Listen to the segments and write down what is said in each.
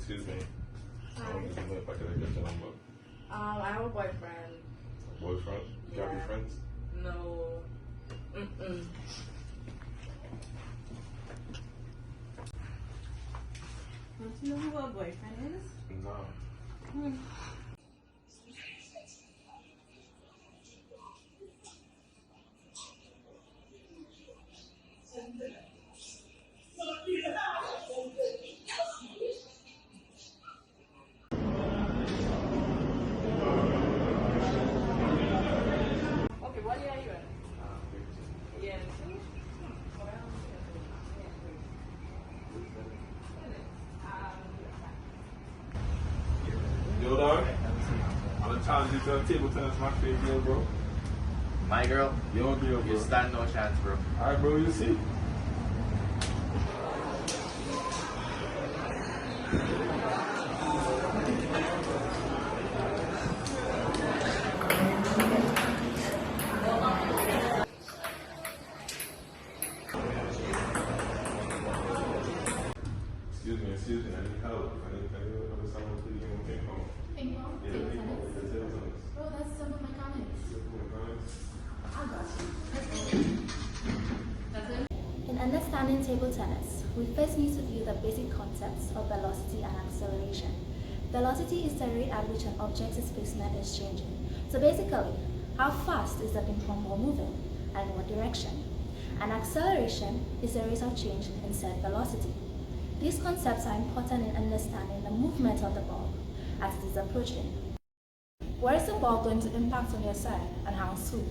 Excuse me. I Hi. wanted to know if I could get your number. I have a boyfriend. Boyfriend? Do you have any Yeah. friends? No. Don't you know who her boyfriend is? No. Okay, what year are you in? Yeah. Yo, dog. I'm gonna challenge you to a table tennis match for your girl, bro. My girl, Your girl, bro. you stand no chance, bro. Alright, bro, you see? Excuse me, I need help. I need someone to play the game of ping pong. Ping pong? Yeah, Table ping pong. tennis? Yeah, table tennis. Bro, that's some of my comments. I got you. That's it. In understanding table tennis, we first need to view the basic concepts of velocity and acceleration. Velocity is the rate at which an object's displacement is changing. So basically, how fast is the ping pong ball moving and in what direction? And acceleration is the rate of change in said velocity. These concepts are important in understanding the movement of the ball as it is approaching. Where is the ball going to impact on your side and how soon?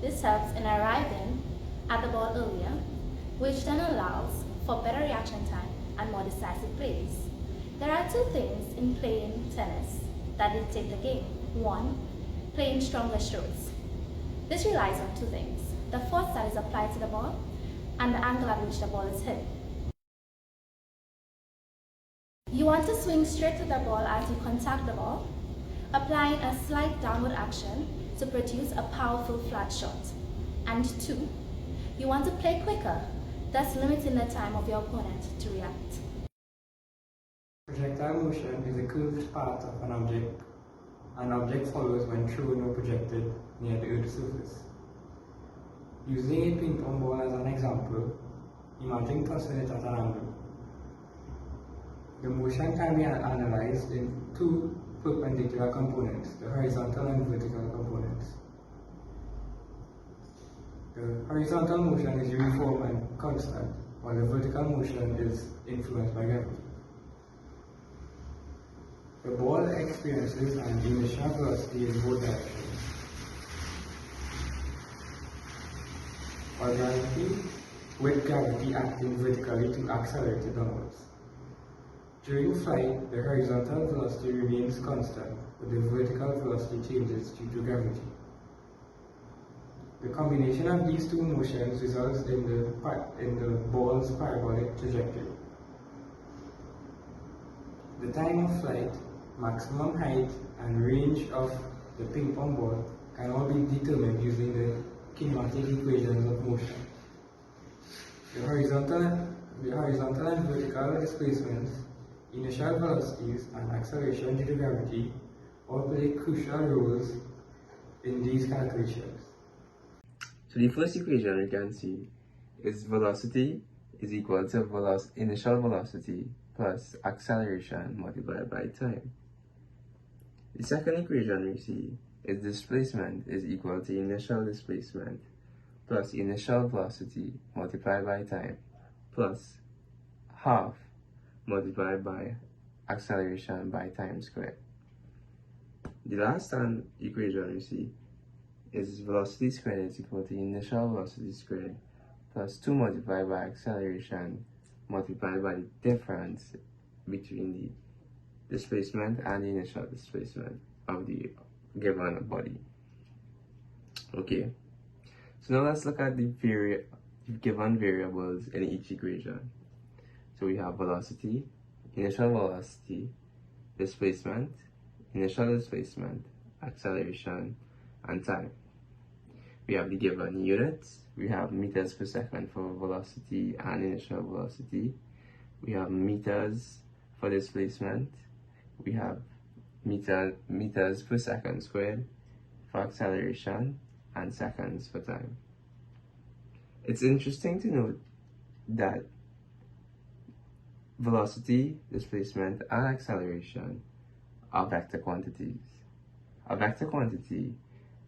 This helps in arriving at the ball earlier, which then allows for better reaction time and more decisive plays. There are two things in playing tennis that dictate the game. One, playing stronger strokes. This relies on two things: the force that is applied to the ball and the angle at which the ball is hit. You want to swing straight to the ball as you contact the ball, applying a slight downward action to produce a powerful flat shot. And two, you want to play quicker, thus limiting the time of your opponent to react. Projectile motion is a curved path of an object. An object follows when thrown or projected near the Earth's surface. Using a ping pong ball as an example, imagine tossing it at an angle. The motion can be analyzed in two perpendicular components, the horizontal and vertical components. The horizontal motion is uniform and constant, while the vertical motion is influenced by gravity. The ball experiences an initial velocity in both directions. Horizontally, with gravity acting vertically to accelerate it downwards. During flight, the horizontal velocity remains constant, but the vertical velocity changes due to gravity. The combination of these two motions results in the ball's parabolic trajectory. The time of flight, maximum height, and range of the ping pong ball can all be determined using the kinematic equations of motion. The horizontal and vertical displacements, initial velocities, and acceleration due to gravity all play crucial roles in these calculations. So the first equation we can see is velocity is equal to initial velocity plus acceleration multiplied by time. The second equation we see is displacement is equal to initial displacement plus initial velocity multiplied by time plus half multiplied by acceleration by time squared. The last equation we see is velocity squared is equal to initial velocity squared plus 2 multiplied by acceleration multiplied by the difference between the displacement and the initial displacement of the given body. Okay, so now let's look at the given variables in each equation. So we have velocity, initial velocity, displacement, initial displacement, acceleration, and time. We have the given units. We have meters per second for velocity and initial velocity. We have meters For displacement, we have meters per second squared for acceleration and seconds for time. It's interesting to note that velocity, displacement, and acceleration are vector quantities. A vector quantity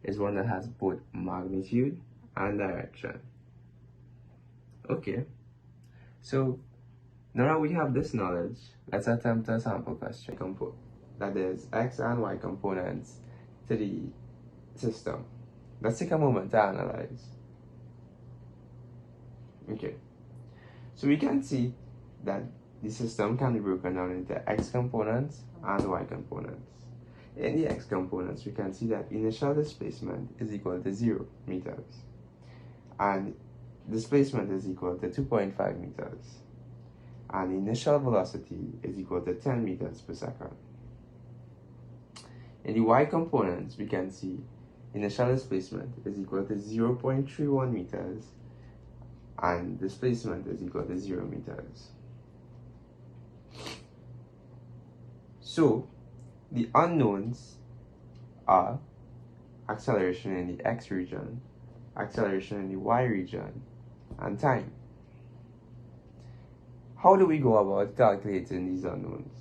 is one that has both magnitude and direction. Okay, so now that we have this knowledge, let's attempt a sample question. That is x and y components to the system. Let's take a moment to analyze. Okay, so we can see that the system can be broken down into x components and y components. In the x components, we can see that initial displacement is equal to 0 meters and displacement is equal to 2.5 meters and initial velocity is equal to 10 meters per second. In the y components, we can see initial displacement is equal to 0.31 meters and displacement is equal to 0 meters. So, the unknowns are acceleration in the x region, acceleration in the y region, and time. How do we go about calculating these unknowns?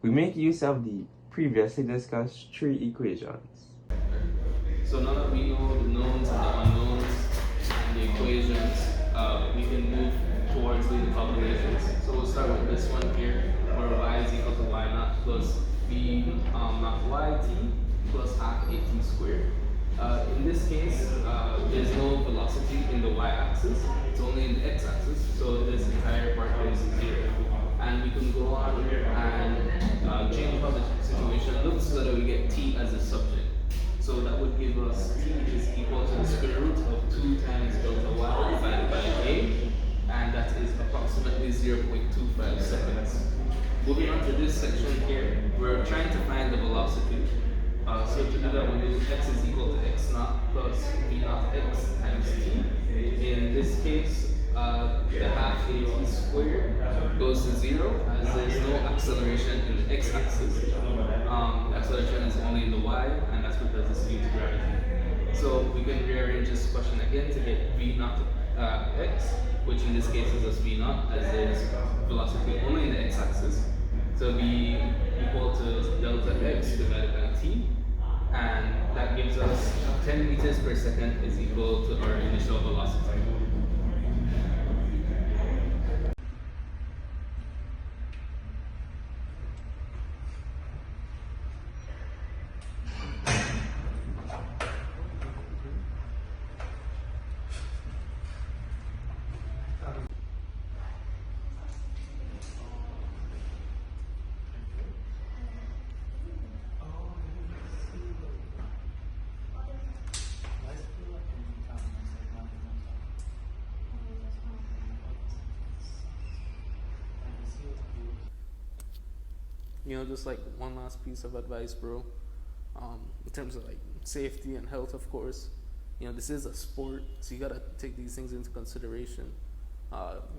We make use of the previously discussed three equations. So now that we know the knowns and the unknowns and the equations, we can move towards doing the calculations. So we'll start with this one here, where y is equal to y naught plus v naught y.t plus ax.t². In this case, there's no velocity in the y-axis, it's only in the x-axis, so this entire part is 0. And we can go on and change how the situation looks so that we get t as a subject. So that would give us t is equal to the square root of 2 times delta y divided by a, and that is approximately 0.25 seconds. Moving on to this section here, we're trying to find the velocity. So to do that, we do x is equal to x naught plus v naught x times t. In this case, the half at squared goes to 0 as there's no acceleration in the x-axis. Acceleration is only in the y, and that's because it's due to gravity. So we can rearrange this question again to get v naught x, which in this case is just v naught, as there's velocity only in the x-axis. So v equal to delta x divided by t, and that gives us 10 meters per second is equal to our initial velocity. You know, just like one last piece of advice, bro, in terms of like safety and health, of course. You know, this is a sport, so you gotta take these things into consideration.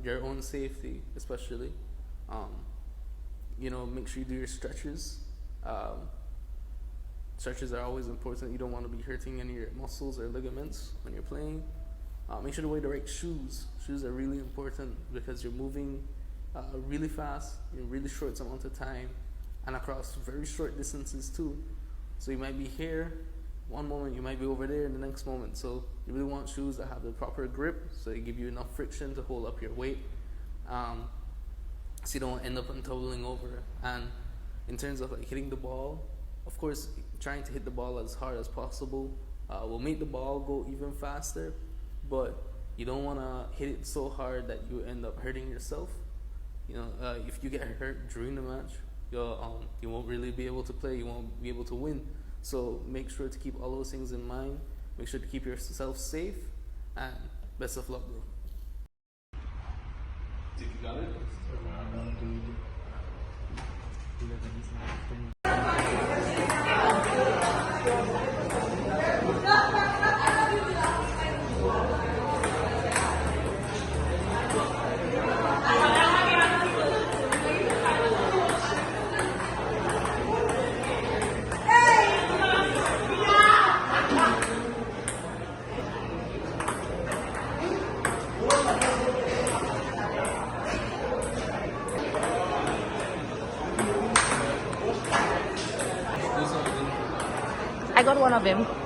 Your own safety, especially. You know, make sure you do your stretches. Stretches are always important. You don't want to be hurting any of your muscles or ligaments when you're playing. Make sure to wear the right shoes. Shoes are really important because you're moving really fast in a really short amount of time and across very short distances too. So you might be here one moment, you might be over there in the next moment. So you really want shoes that have the proper grip, so they give you enough friction to hold up your weight, so you don't end up tumbling over. And in terms of like hitting the ball, of course, trying to hit the ball as hard as possible will make the ball go even faster, but you don't want to hit it so hard that you end up hurting yourself. You know, if you get hurt during the match, you won't really be able to play, you won't be able to win. So make sure to keep all those things in mind. Make sure to keep yourself safe, and best of luck, bro. Think you got it? one of him.